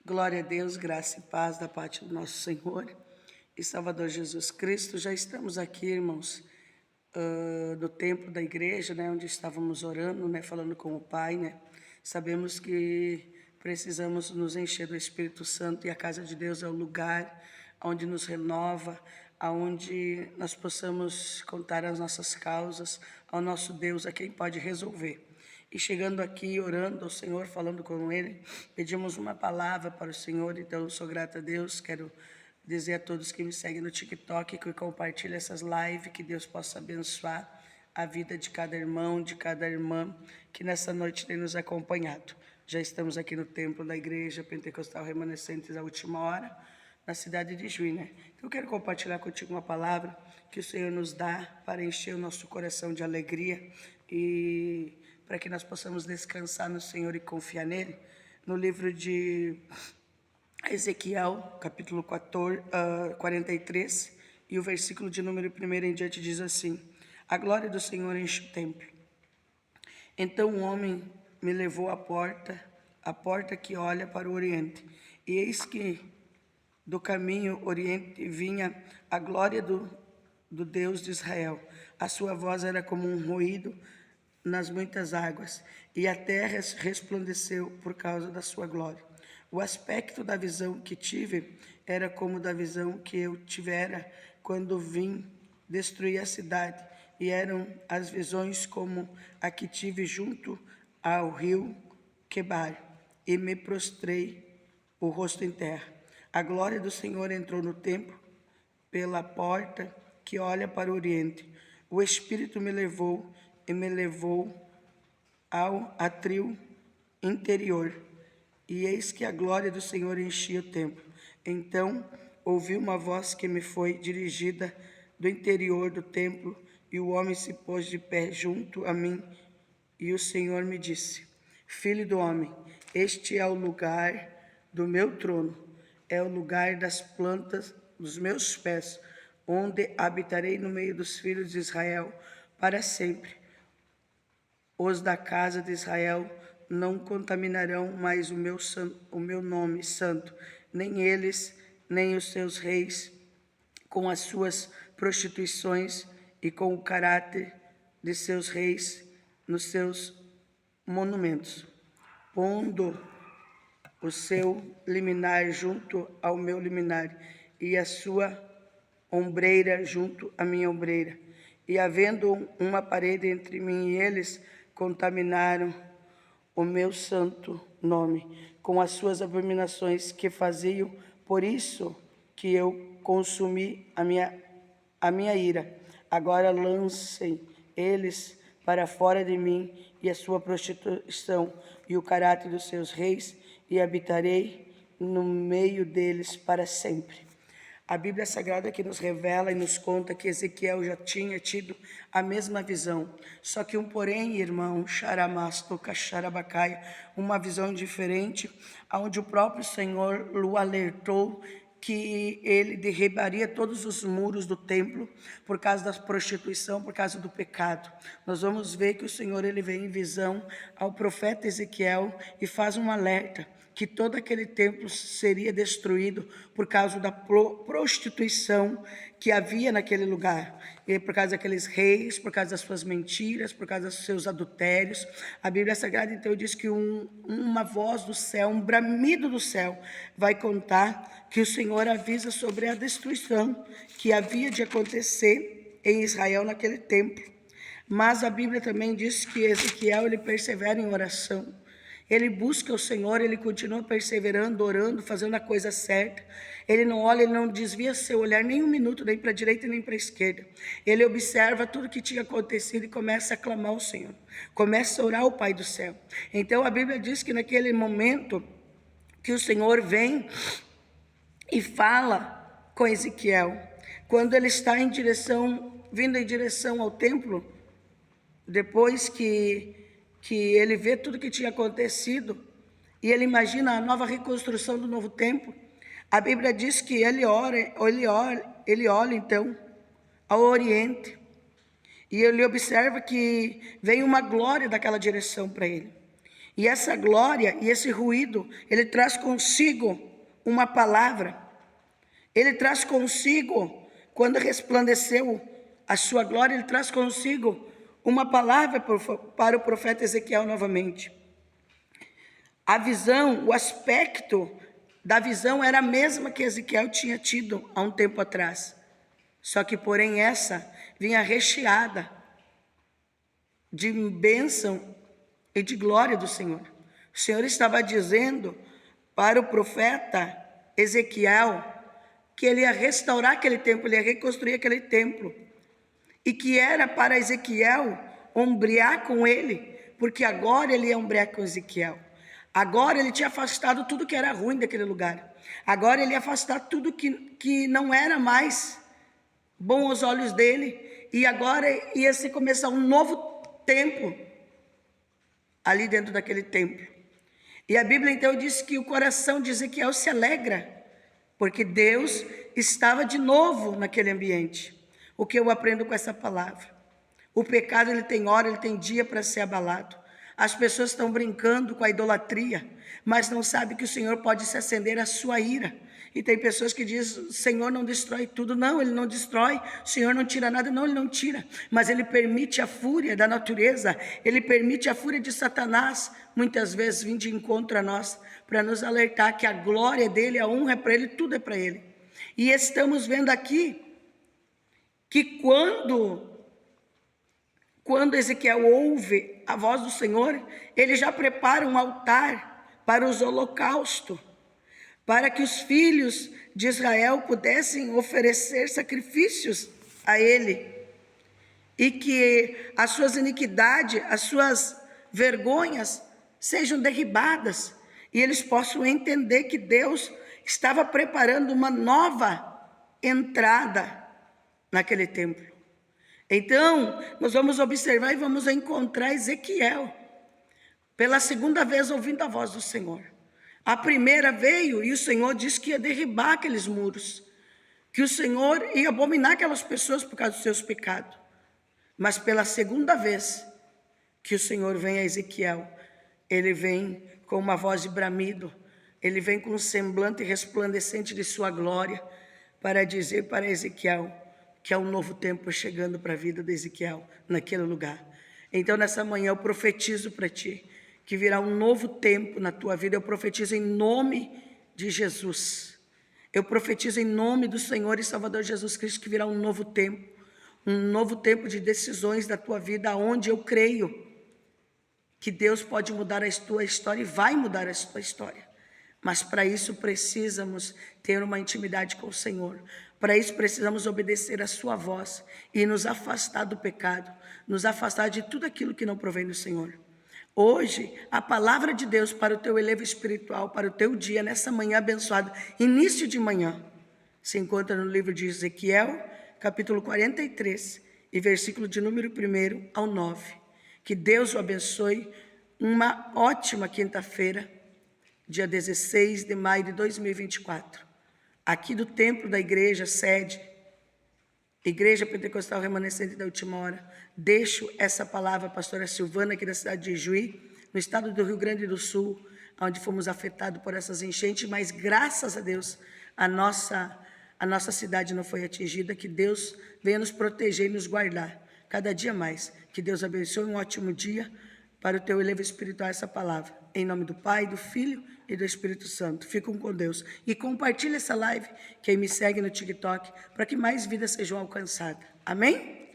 Glória a Deus, graça e paz da parte do nosso Senhor e Salvador Jesus Cristo. Já estamos aqui, irmãos, do templo da igreja, né, onde estávamos orando, né, falando com o Pai, né. Sabemos que precisamos nos encher do Espírito Santo e a casa de Deus é o lugar onde nos renova, aonde nós possamos contar as nossas causas ao nosso Deus, a quem pode resolver. E chegando aqui, orando ao Senhor, falando com Ele, pedimos uma palavra para o Senhor. Então, eu sou grata a Deus. Quero dizer a todos que me seguem no TikTok, que compartilhem essas lives, que Deus possa abençoar a vida de cada irmão, de cada irmã, que nessa noite tem nos acompanhado. Já estamos aqui no templo da Igreja Pentecostal Remanescentes à última hora, na cidade de Juí, né? Então, eu quero compartilhar contigo uma palavra que o Senhor nos dá para encher o nosso coração de alegria e para que nós possamos descansar no Senhor e confiar nele. No livro de Ezequiel, capítulo 43, e o versículo de número 1 em diante diz assim: a glória do Senhor enche o templo. Então o homem me levou à porta que olha para o oriente, e eis que do caminho oriente vinha a glória do Deus de Israel. A sua voz era como um ruído nas muitas águas, e a terra resplandeceu por causa da sua glória. O aspecto da visão que tive era como da visão que eu tivera quando vim destruir a cidade, e eram as visões como a que tive junto ao rio Quebar, e me prostrei o rosto em terra. A glória do Senhor entrou no templo pela porta que olha para o oriente. O Espírito me levou ao átrio interior, e eis que a glória do Senhor enchia o templo. Então ouvi uma voz que me foi dirigida do interior do templo, e o homem se pôs de pé junto a mim, e o Senhor me disse: filho do homem, este é o lugar do meu trono, é o lugar das plantas dos meus pés, onde habitarei no meio dos filhos de Israel para sempre. Os da casa de Israel não contaminarão mais o meu nome santo, nem eles, nem os seus reis, com as suas prostituições e com o caráter de seus reis nos seus monumentos, pondo o seu liminar junto ao meu liminar, e a sua ombreira junto à minha ombreira. E havendo uma parede entre mim e eles, contaminaram o meu santo nome com as suas abominações que faziam. Por isso que eu consumi a minha ira. Agora lancem eles para fora de mim e a sua prostituição e o caráter dos seus reis, e habitarei no meio deles para sempre. A Bíblia Sagrada que nos revela e nos conta que Ezequiel já tinha tido a mesma visão, só que porém, irmão, uma visão diferente, onde o próprio Senhor o alertou que ele derribaria todos os muros do templo por causa da prostituição, por causa do pecado. Nós vamos ver que o Senhor ele vem em visão ao profeta Ezequiel e faz um alerta que todo aquele templo seria destruído por causa da prostituição que havia naquele lugar, e por causa daqueles reis, por causa das suas mentiras, por causa dos seus adultérios. A Bíblia Sagrada então diz que uma voz do céu, um bramido do céu, vai contar que o Senhor avisa sobre a destruição que havia de acontecer em Israel naquele templo. Mas a Bíblia também diz que Ezequiel ele persevera em oração. Ele busca o Senhor, ele continua perseverando, orando, fazendo a coisa certa. Ele não olha, ele não desvia seu olhar nem um minuto, nem para a direita nem para a esquerda. Ele observa tudo que tinha acontecido e começa a clamar ao Senhor. Começa a orar ao Pai do céu. Então a Bíblia diz que naquele momento que o Senhor vem e fala com Ezequiel, quando ele está vindo em direção ao templo, depois que ele vê tudo que tinha acontecido, e ele imagina a nova reconstrução do novo templo, a Bíblia diz que ele olha então ao oriente, e ele observa que vem uma glória daquela direção para ele. E essa glória e esse ruído, ele traz consigo uma palavra. Ele traz consigo, quando resplandeceu a sua glória, ele traz consigo uma palavra para o profeta Ezequiel novamente. A visão, o aspecto da visão era a mesma que Ezequiel tinha tido há um tempo atrás. Só que, porém, essa vinha recheada de bênção e de glória do Senhor. O Senhor estava dizendo para o profeta Ezequiel que ele ia restaurar aquele templo, ele ia reconstruir aquele templo. E que era para Ezequiel ombrear com ele, porque agora ele ia ombrear com Ezequiel. Agora ele tinha afastado tudo que era ruim daquele lugar. Agora ele ia afastar tudo que não era mais bom aos olhos dele. E agora ia se começar um novo tempo ali dentro daquele templo. E a Bíblia então diz que o coração de Ezequiel se alegra, porque Deus estava de novo naquele ambiente. O que eu aprendo com essa palavra? O pecado, ele tem hora, ele tem dia para ser abalado. As pessoas estão brincando com a idolatria, mas não sabem que o Senhor pode se acender a sua ira. E tem pessoas que dizem, o Senhor não destrói tudo. Não, Ele não destrói. O Senhor não tira nada. Não, Ele não tira. Mas Ele permite a fúria da natureza. Ele permite a fúria de Satanás, muitas vezes, vir de encontro a nós, para nos alertar que a glória dEle, a honra é para Ele, tudo é para Ele. E estamos vendo aqui que quando Ezequiel ouve a voz do Senhor, ele já prepara um altar para os holocaustos, para que os filhos de Israel pudessem oferecer sacrifícios a ele, e que as suas iniquidades, as suas vergonhas sejam derribadas, e eles possam entender que Deus estava preparando uma nova entrada naquele templo. Então, nós vamos observar e vamos encontrar Ezequiel pela segunda vez ouvindo a voz do Senhor. A primeira veio e o Senhor disse que ia derribar aqueles muros, que o Senhor ia abominar aquelas pessoas por causa dos seus pecados. Mas pela segunda vez que o Senhor vem a Ezequiel, ele vem com uma voz de bramido, ele vem com um semblante resplandecente de sua glória, para dizer para Ezequiel que há um novo tempo chegando para a vida de Ezequiel naquele lugar. Então nessa manhã eu profetizo para ti que virá um novo tempo na tua vida. Eu profetizo em nome de Jesus. Eu profetizo em nome do Senhor e Salvador Jesus Cristo que virá um novo tempo de decisões da tua vida, onde eu creio que Deus pode mudar a tua história e vai mudar a tua história. Mas para isso precisamos ter uma intimidade com o Senhor. Para isso precisamos obedecer a sua voz e nos afastar do pecado, nos afastar de tudo aquilo que não provém do Senhor. Hoje, a palavra de Deus para o teu elevo espiritual, para o teu dia, nessa manhã abençoada, início de manhã, se encontra no livro de Ezequiel, capítulo 43, e versículo de número 1 ao 9. Que Deus o abençoe. Uma ótima quinta-feira, dia 16 de maio de 2024. Aqui do templo da igreja, sede, Igreja Pentecostal Remanescente da Última Hora, deixo essa palavra à pastora Silvana, aqui da cidade de Juí, no estado do Rio Grande do Sul, onde fomos afetados por essas enchentes, mas graças a Deus, a nossa cidade não foi atingida. Que Deus venha nos proteger e nos guardar cada dia mais. Que Deus abençoe. Um ótimo dia para o teu elevo espiritual essa palavra. Em nome do Pai, do Filho e do Espírito Santo. Fiquem com Deus. E compartilhe essa live, quem me segue no TikTok, para que mais vidas sejam alcançadas. Amém?